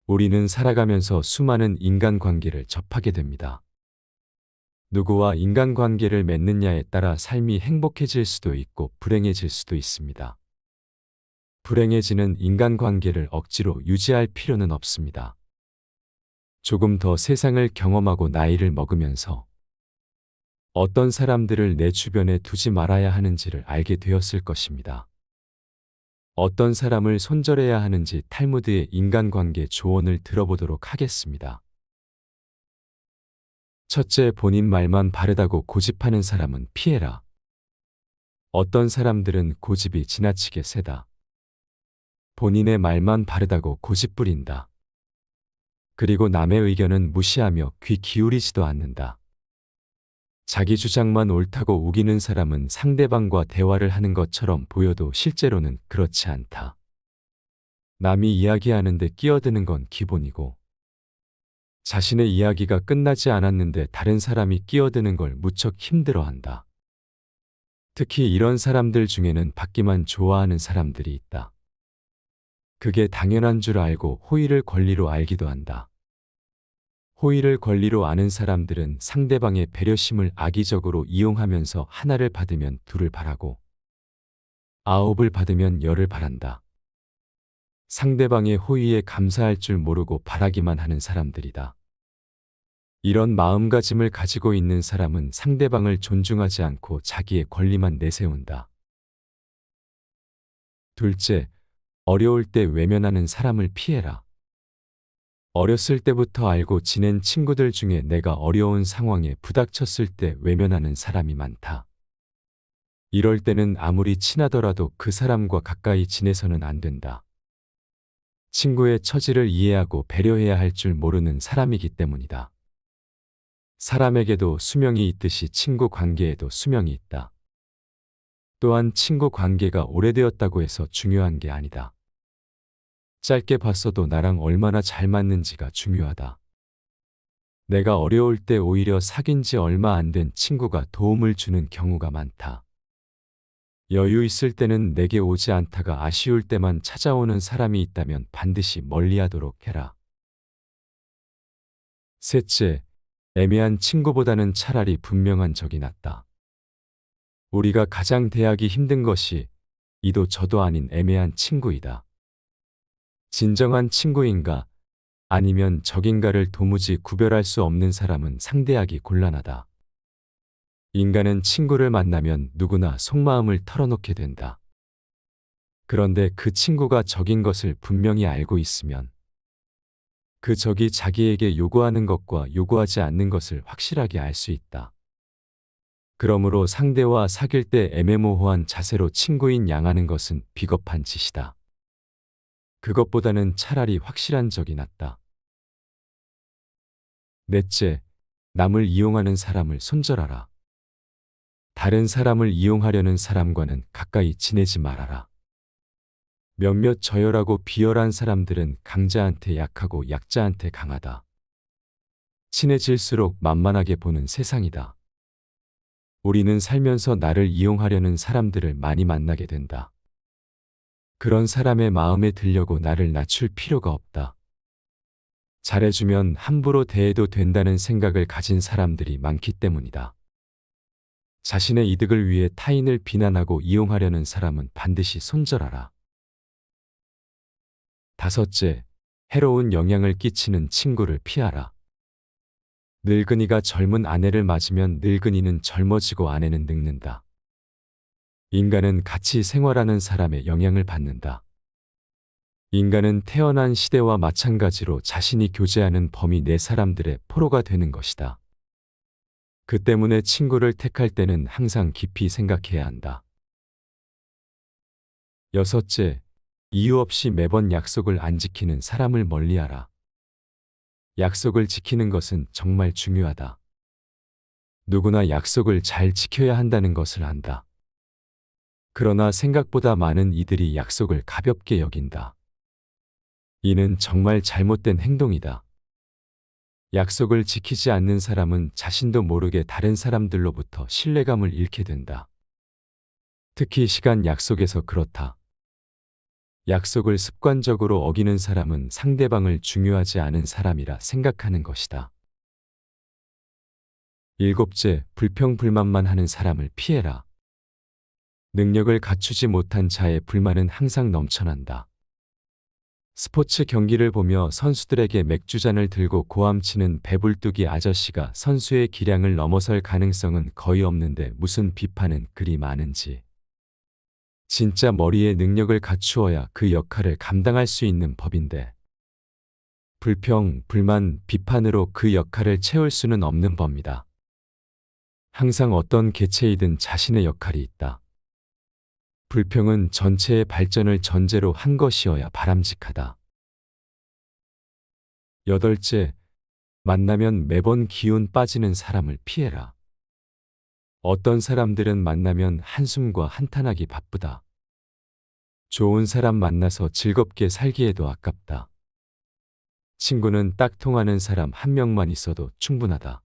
우리는 살아가면서 수많은 인간관계를 접하게 됩니다. 누구와 인간관계를 맺느냐에 따라 삶이 행복해질 수도 있고 불행해질 수도 있습니다. 불행해지는 인간관계를 억지로 유지할 필요는 없습니다. 조금 더 세상을 경험하고 나이를 먹으면서 어떤 사람들을 내 주변에 두지 말아야 하는지를 알게 되었을 것입니다. 어떤 사람을 손절해야 하는지 탈무드의 인간관계 조언을 들어보도록 하겠습니다. 첫째, 본인 말만 바르다고 고집하는 사람은 피해라. 어떤 사람들은 고집이 지나치게 세다. 본인의 말만 바르다고 고집 부린다. 그리고 남의 의견은 무시하며 귀 기울이지도 않는다. 자기 주장만 옳다고 우기는 사람은 상대방과 대화를 하는 것처럼 보여도 실제로는 그렇지 않다. 남이 이야기하는데 끼어드는 건 기본이고, 자신의 이야기가 끝나지 않았는데 다른 사람이 끼어드는 걸 무척 힘들어한다. 특히 이런 사람들 중에는 받기만 좋아하는 사람들이 있다. 그게 당연한 줄 알고 호의를 권리로 알기도 한다. 호의를 권리로 아는 사람들은 상대방의 배려심을 악의적으로 이용하면서 하나를 받으면 둘을 바라고, 아홉을 받으면 열을 바란다. 상대방의 호의에 감사할 줄 모르고 바라기만 하는 사람들이다. 이런 마음가짐을 가지고 있는 사람은 상대방을 존중하지 않고 자기의 권리만 내세운다. 둘째, 어려울 때 외면하는 사람을 피해라. 어렸을 때부터 알고 지낸 친구들 중에 내가 어려운 상황에 부닥쳤을 때 외면하는 사람이 많다. 이럴 때는 아무리 친하더라도 그 사람과 가까이 지내서는 안 된다. 친구의 처지를 이해하고 배려해야 할 줄 모르는 사람이기 때문이다. 사람에게도 수명이 있듯이 친구 관계에도 수명이 있다. 또한 친구 관계가 오래되었다고 해서 중요한 게 아니다. 짧게 봤어도 나랑 얼마나 잘 맞는지가 중요하다. 내가 어려울 때 오히려 사귄 지 얼마 안 된 친구가 도움을 주는 경우가 많다. 여유 있을 때는 내게 오지 않다가 아쉬울 때만 찾아오는 사람이 있다면 반드시 멀리하도록 해라. 셋째, 애매한 친구보다는 차라리 분명한 적이 낫다. 우리가 가장 대하기 힘든 것이 이도 저도 아닌 애매한 친구이다. 진정한 친구인가 아니면 적인가를 도무지 구별할 수 없는 사람은 상대하기 곤란하다. 인간은 친구를 만나면 누구나 속마음을 털어놓게 된다. 그런데 그 친구가 적인 것을 분명히 알고 있으면 그 적이 자기에게 요구하는 것과 요구하지 않는 것을 확실하게 알 수 있다. 그러므로 상대와 사귈 때 애매모호한 자세로 친구인 양하는 것은 비겁한 짓이다. 그것보다는 차라리 확실한 적이 낫다. 넷째, 남을 이용하는 사람을 손절하라. 다른 사람을 이용하려는 사람과는 가까이 지내지 말아라. 몇몇 저열하고 비열한 사람들은 강자한테 약하고 약자한테 강하다. 친해질수록 만만하게 보는 세상이다. 우리는 살면서 나를 이용하려는 사람들을 많이 만나게 된다. 그런 사람의 마음에 들려고 나를 낮출 필요가 없다. 잘해주면 함부로 대해도 된다는 생각을 가진 사람들이 많기 때문이다. 자신의 이득을 위해 타인을 비난하고 이용하려는 사람은 반드시 손절하라. 다섯째, 해로운 영향을 끼치는 친구를 피하라. 늙은이가 젊은 아내를 맞으면 늙은이는 젊어지고 아내는 늙는다. 인간은 같이 생활하는 사람의 영향을 받는다. 인간은 태어난 시대와 마찬가지로 자신이 교제하는 범위 내 사람들의 포로가 되는 것이다. 그 때문에 친구를 택할 때는 항상 깊이 생각해야 한다. 여섯째, 이유 없이 매번 약속을 안 지키는 사람을 멀리하라. 약속을 지키는 것은 정말 중요하다. 누구나 약속을 잘 지켜야 한다는 것을 안다. 그러나 생각보다 많은 이들이 약속을 가볍게 여긴다. 이는 정말 잘못된 행동이다. 약속을 지키지 않는 사람은 자신도 모르게 다른 사람들로부터 신뢰감을 잃게 된다. 특히 시간 약속에서 그렇다. 약속을 습관적으로 어기는 사람은 상대방을 중요하지 않은 사람이라 생각하는 것이다. 일곱째, 불평불만만 하는 사람을 피해라. 능력을 갖추지 못한 자의 불만은 항상 넘쳐난다. 스포츠 경기를 보며 선수들에게 맥주잔을 들고 고함치는 배불뚝이 아저씨가 선수의 기량을 넘어설 가능성은 거의 없는데 무슨 비판은 그리 많은지. 진짜 머리에 능력을 갖추어야 그 역할을 감당할 수 있는 법인데. 불평, 불만, 비판으로 그 역할을 채울 수는 없는 법입니다. 항상 어떤 개체이든 자신의 역할이 있다. 불평은 전체의 발전을 전제로 한 것이어야 바람직하다. 여덟째, 만나면 매번 기운 빠지는 사람을 피해라. 어떤 사람들은 만나면 한숨과 한탄하기 바쁘다. 좋은 사람 만나서 즐겁게 살기에도 아깝다. 친구는 딱 통하는 사람 한 명만 있어도 충분하다.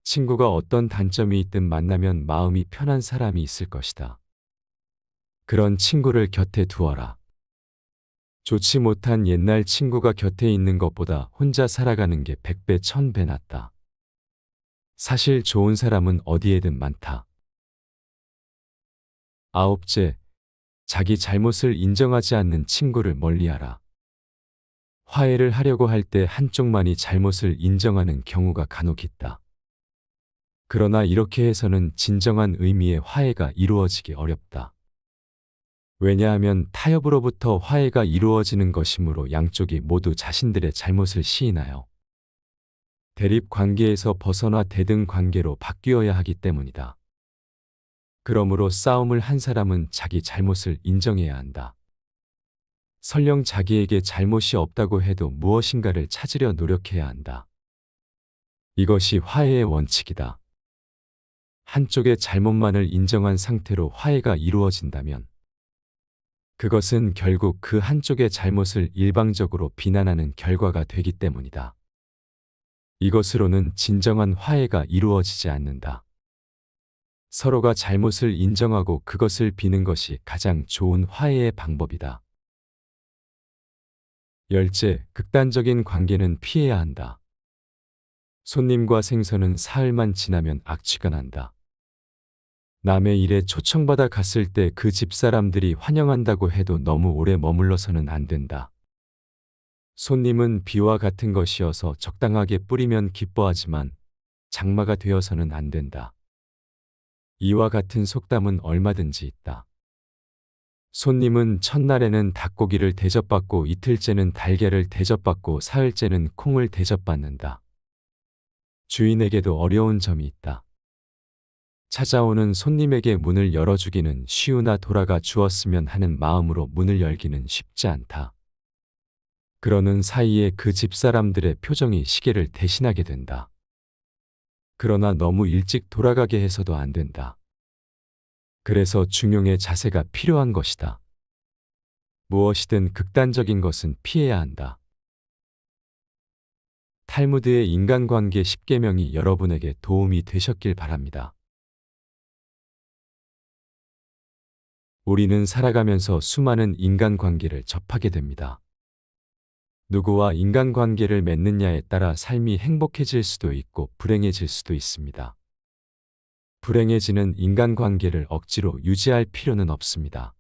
친구가 어떤 단점이 있든 만나면 마음이 편한 사람이 있을 것이다. 그런 친구를 곁에 두어라. 좋지 못한 옛날 친구가 곁에 있는 것보다 혼자 살아가는 게 100배 1000배 낫다. 사실 좋은 사람은 어디에든 많다. 아홉째, 자기 잘못을 인정하지 않는 친구를 멀리하라. 화해를 하려고 할 때 한쪽만이 잘못을 인정하는 경우가 간혹 있다. 그러나 이렇게 해서는 진정한 의미의 화해가 이루어지기 어렵다. 왜냐하면 타협으로부터 화해가 이루어지는 것이므로 양쪽이 모두 자신들의 잘못을 시인하여 대립 관계에서 벗어나 대등 관계로 바뀌어야 하기 때문이다. 그러므로 싸움을 한 사람은 자기 잘못을 인정해야 한다. 설령 자기에게 잘못이 없다고 해도 무엇인가를 찾으려 노력해야 한다. 이것이 화해의 원칙이다. 한쪽의 잘못만을 인정한 상태로 화해가 이루어진다면 그것은 결국 그 한쪽의 잘못을 일방적으로 비난하는 결과가 되기 때문이다. 이것으로는 진정한 화해가 이루어지지 않는다. 서로가 잘못을 인정하고 그것을 비는 것이 가장 좋은 화해의 방법이다. 열째, 극단적인 관계는 피해야 한다. 손님과 생선은 사흘만 지나면 악취가 난다. 남의 일에 초청받아 갔을 때 그 집사람들이 환영한다고 해도 너무 오래 머물러서는 안 된다. 손님은 비와 같은 것이어서 적당하게 뿌리면 기뻐하지만 장마가 되어서는 안 된다. 이와 같은 속담은 얼마든지 있다. 손님은 첫날에는 닭고기를 대접받고 이틀째는 달걀을 대접받고 사흘째는 콩을 대접받는다. 주인에게도 어려운 점이 있다. 찾아오는 손님에게 문을 열어주기는 쉬우나 돌아가 주었으면 하는 마음으로 문을 열기는 쉽지 않다. 그러는 사이에 그 집사람들의 표정이 시계를 대신하게 된다. 그러나 너무 일찍 돌아가게 해서도 안 된다. 그래서 중용의 자세가 필요한 것이다. 무엇이든 극단적인 것은 피해야 한다. 탈무드의 인간관계 10계명이 여러분에게 도움이 되셨길 바랍니다. 우리는 살아가면서 수많은 인간관계를 접하게 됩니다. 누구와 인간관계를 맺느냐에 따라 삶이 행복해질 수도 있고 불행해질 수도 있습니다. 불행해지는 인간관계를 억지로 유지할 필요는 없습니다.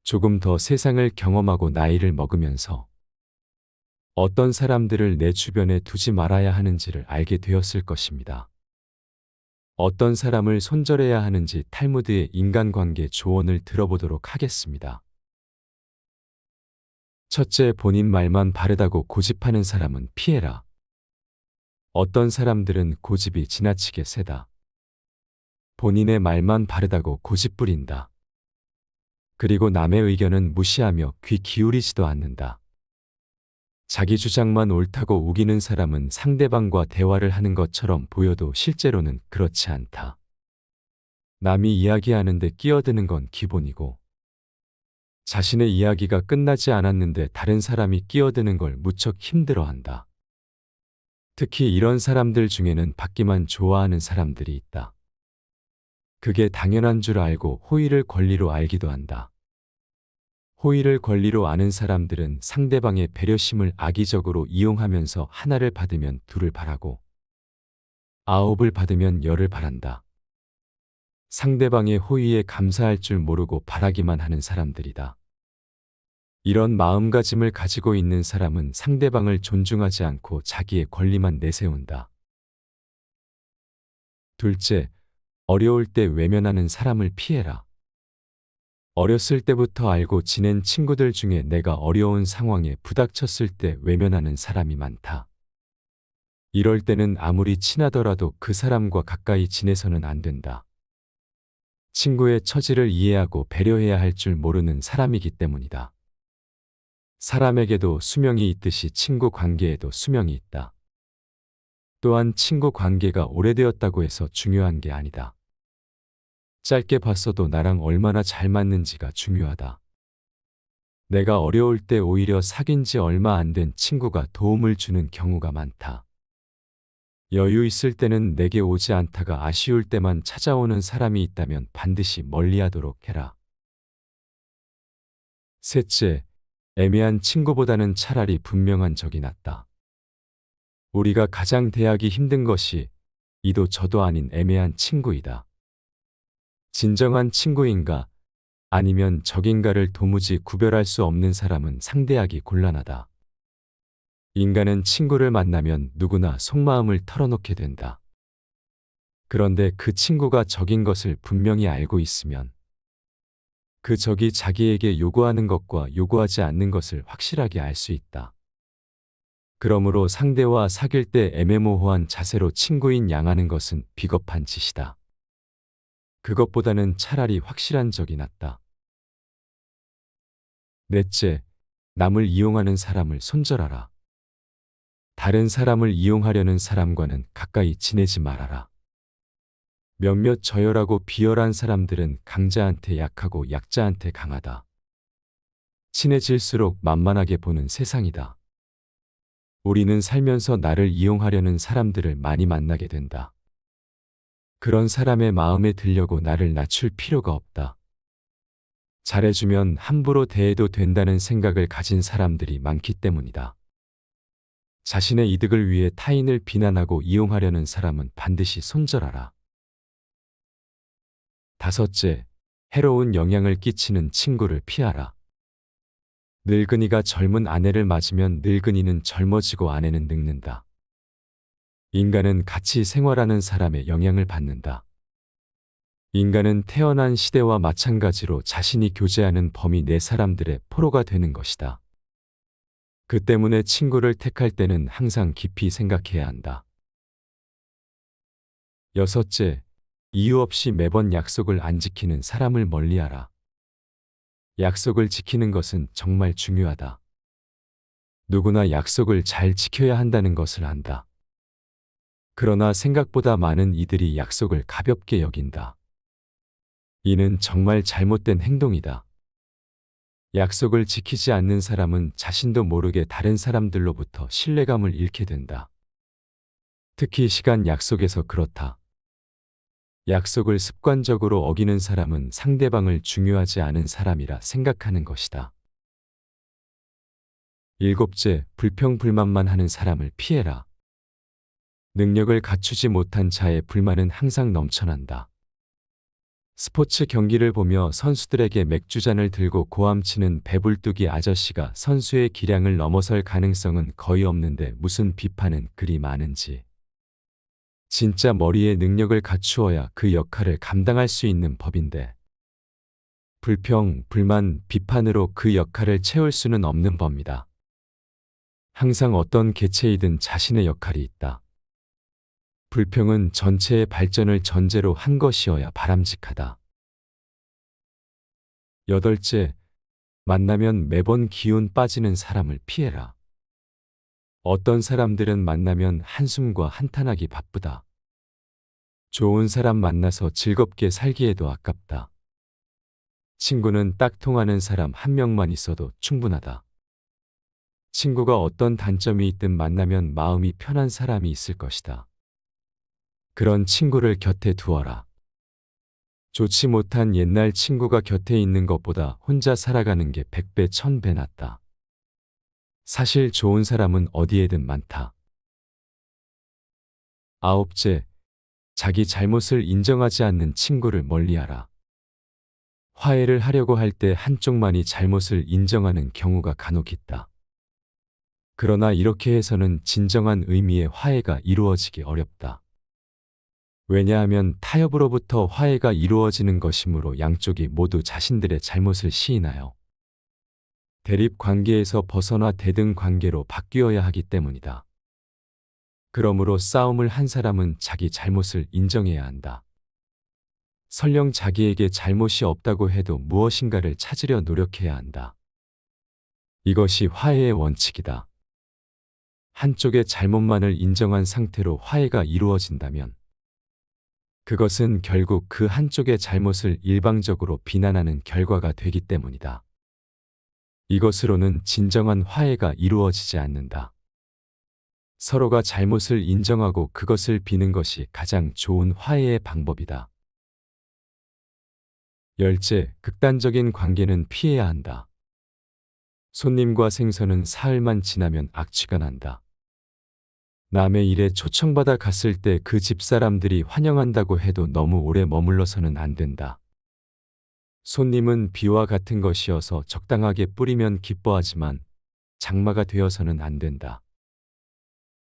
조금 더 세상을 경험하고 나이를 먹으면서 어떤 사람들을 내 주변에 두지 말아야 하는지를 알게 되었을 것입니다. 어떤 사람을 손절해야 하는지 탈무드의 인간관계 조언을 들어보도록 하겠습니다. 첫째, 본인 말만 바르다고 고집하는 사람은 피해라. 어떤 사람들은 고집이 지나치게 세다. 본인의 말만 바르다고 고집부린다. 그리고 남의 의견은 무시하며 귀 기울이지도 않는다. 자기 주장만 옳다고 우기는 사람은 상대방과 대화를 하는 것처럼 보여도 실제로는 그렇지 않다. 남이 이야기하는데 끼어드는 건 기본이고 자신의 이야기가 끝나지 않았는데 다른 사람이 끼어드는 걸 무척 힘들어한다. 특히 이런 사람들 중에는 받기만 좋아하는 사람들이 있다. 그게 당연한 줄 알고 호의를 권리로 알기도 한다. 호의를 권리로 아는 사람들은 상대방의 배려심을 악의적으로 이용하면서 하나를 받으면 둘을 바라고 아홉을 받으면 열을 바란다. 상대방의 호의에 감사할 줄 모르고 바라기만 하는 사람들이다. 이런 마음가짐을 가지고 있는 사람은 상대방을 존중하지 않고 자기의 권리만 내세운다. 둘째, 어려울 때 외면하는 사람을 피해라. 어렸을 때부터 알고 지낸 친구들 중에 내가 어려운 상황에 부닥쳤을 때 외면하는 사람이 많다. 이럴 때는 아무리 친하더라도 그 사람과 가까이 지내서는 안 된다. 친구의 처지를 이해하고 배려해야 할 줄 모르는 사람이기 때문이다. 사람에게도 수명이 있듯이 친구 관계에도 수명이 있다. 또한 친구 관계가 오래되었다고 해서 중요한 게 아니다. 짧게 봤어도 나랑 얼마나 잘 맞는지가 중요하다. 내가 어려울 때 오히려 사귄 지 얼마 안 된 친구가 도움을 주는 경우가 많다. 여유 있을 때는 내게 오지 않다가 아쉬울 때만 찾아오는 사람이 있다면 반드시 멀리하도록 해라. 셋째, 애매한 친구보다는 차라리 분명한 적이 낫다. 우리가 가장 대하기 힘든 것이 이도 저도 아닌 애매한 친구이다. 진정한 친구인가 아니면 적인가를 도무지 구별할 수 없는 사람은 상대하기 곤란하다. 인간은 친구를 만나면 누구나 속마음을 털어놓게 된다. 그런데 그 친구가 적인 것을 분명히 알고 있으면 그 적이 자기에게 요구하는 것과 요구하지 않는 것을 확실하게 알 수 있다. 그러므로 상대와 사귈 때 애매모호한 자세로 친구인 양하는 것은 비겁한 짓이다. 그것보다는 차라리 확실한 적이 낫다. 넷째, 남을 이용하는 사람을 손절하라. 다른 사람을 이용하려는 사람과는 가까이 지내지 말아라. 몇몇 저열하고 비열한 사람들은 강자한테 약하고 약자한테 강하다. 친해질수록 만만하게 보는 세상이다. 우리는 살면서 나를 이용하려는 사람들을 많이 만나게 된다. 그런 사람의 마음에 들려고 나를 낮출 필요가 없다. 잘해주면 함부로 대해도 된다는 생각을 가진 사람들이 많기 때문이다. 자신의 이득을 위해 타인을 비난하고 이용하려는 사람은 반드시 손절하라. 다섯째, 해로운 영향을 끼치는 친구를 피하라. 늙은이가 젊은 아내를 맞으면 늙은이는 젊어지고 아내는 늙는다. 인간은 같이 생활하는 사람의 영향을 받는다. 인간은 태어난 시대와 마찬가지로 자신이 교제하는 범위 내 사람들의 포로가 되는 것이다. 그 때문에 친구를 택할 때는 항상 깊이 생각해야 한다. 여섯째, 이유 없이 매번 약속을 안 지키는 사람을 멀리하라. 약속을 지키는 것은 정말 중요하다. 누구나 약속을 잘 지켜야 한다는 것을 안다. 그러나 생각보다 많은 이들이 약속을 가볍게 여긴다. 이는 정말 잘못된 행동이다. 약속을 지키지 않는 사람은 자신도 모르게 다른 사람들로부터 신뢰감을 잃게 된다. 특히 시간 약속에서 그렇다. 약속을 습관적으로 어기는 사람은 상대방을 중요하지 않은 사람이라 생각하는 것이다. 일곱째, 불평불만만 하는 사람을 피해라. 능력을 갖추지 못한 자의 불만은 항상 넘쳐난다. 스포츠 경기를 보며 선수들에게 맥주잔을 들고 고함치는 배불뚝이 아저씨가 선수의 기량을 넘어설 가능성은 거의 없는데 무슨 비판은 그리 많은지. 진짜 머리에 능력을 갖추어야 그 역할을 감당할 수 있는 법인데. 불평, 불만, 비판으로 그 역할을 채울 수는 없는 법이다. 항상 어떤 개체이든 자신의 역할이 있다. 불평은 전체의 발전을 전제로 한 것이어야 바람직하다. 여덟째, 만나면 매번 기운 빠지는 사람을 피해라. 어떤 사람들은 만나면 한숨과 한탄하기 바쁘다. 좋은 사람 만나서 즐겁게 살기에도 아깝다. 친구는 딱 통하는 사람 한 명만 있어도 충분하다. 친구가 어떤 단점이 있든 만나면 마음이 편한 사람이 있을 것이다. 그런 친구를 곁에 두어라. 좋지 못한 옛날 친구가 곁에 있는 것보다 혼자 살아가는 게 100배, 1000배 낫다. 사실 좋은 사람은 어디에든 많다. 아홉째, 자기 잘못을 인정하지 않는 친구를 멀리하라. 화해를 하려고 할 때 한쪽만이 잘못을 인정하는 경우가 간혹 있다. 그러나 이렇게 해서는 진정한 의미의 화해가 이루어지기 어렵다. 왜냐하면 타협으로부터 화해가 이루어지는 것이므로 양쪽이 모두 자신들의 잘못을 시인하여 대립 관계에서 벗어나 대등 관계로 바뀌어야 하기 때문이다. 그러므로 싸움을 한 사람은 자기 잘못을 인정해야 한다. 설령 자기에게 잘못이 없다고 해도 무엇인가를 찾으려 노력해야 한다. 이것이 화해의 원칙이다. 한쪽의 잘못만을 인정한 상태로 화해가 이루어진다면 그것은 결국 그 한쪽의 잘못을 일방적으로 비난하는 결과가 되기 때문이다. 이것으로는 진정한 화해가 이루어지지 않는다. 서로가 잘못을 인정하고 그것을 비는 것이 가장 좋은 화해의 방법이다. 열째, 극단적인 관계는 피해야 한다. 손님과 생선은 사흘만 지나면 악취가 난다. 남의 일에 초청받아 갔을 때 그 집사람들이 환영한다고 해도 너무 오래 머물러서는 안 된다. 손님은 비와 같은 것이어서 적당하게 뿌리면 기뻐하지만 장마가 되어서는 안 된다.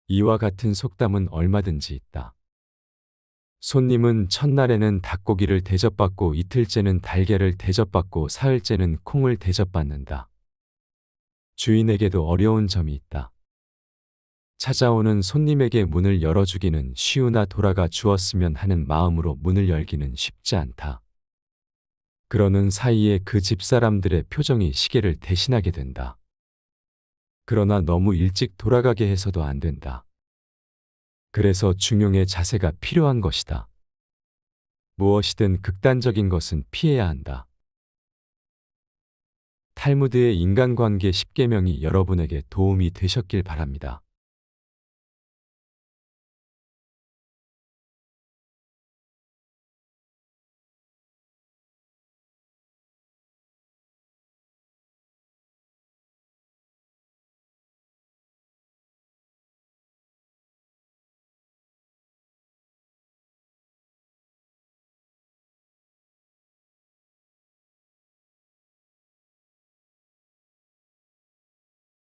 이와 같은 속담은 얼마든지 있다. 손님은 첫날에는 닭고기를 대접받고 이틀째는 달걀을 대접받고 사흘째는 콩을 대접받는다. 주인에게도 어려운 점이 있다. 찾아오는 손님에게 문을 열어주기는 쉬우나 돌아가 주었으면 하는 마음으로 문을 열기는 쉽지 않다. 그러는 사이에 그 집사람들의 표정이 시계를 대신하게 된다. 그러나 너무 일찍 돌아가게 해서도 안 된다. 그래서 중용의 자세가 필요한 것이다. 무엇이든 극단적인 것은 피해야 한다. 탈무드의 인간관계 10계명이 여러분에게 도움이 되셨길 바랍니다.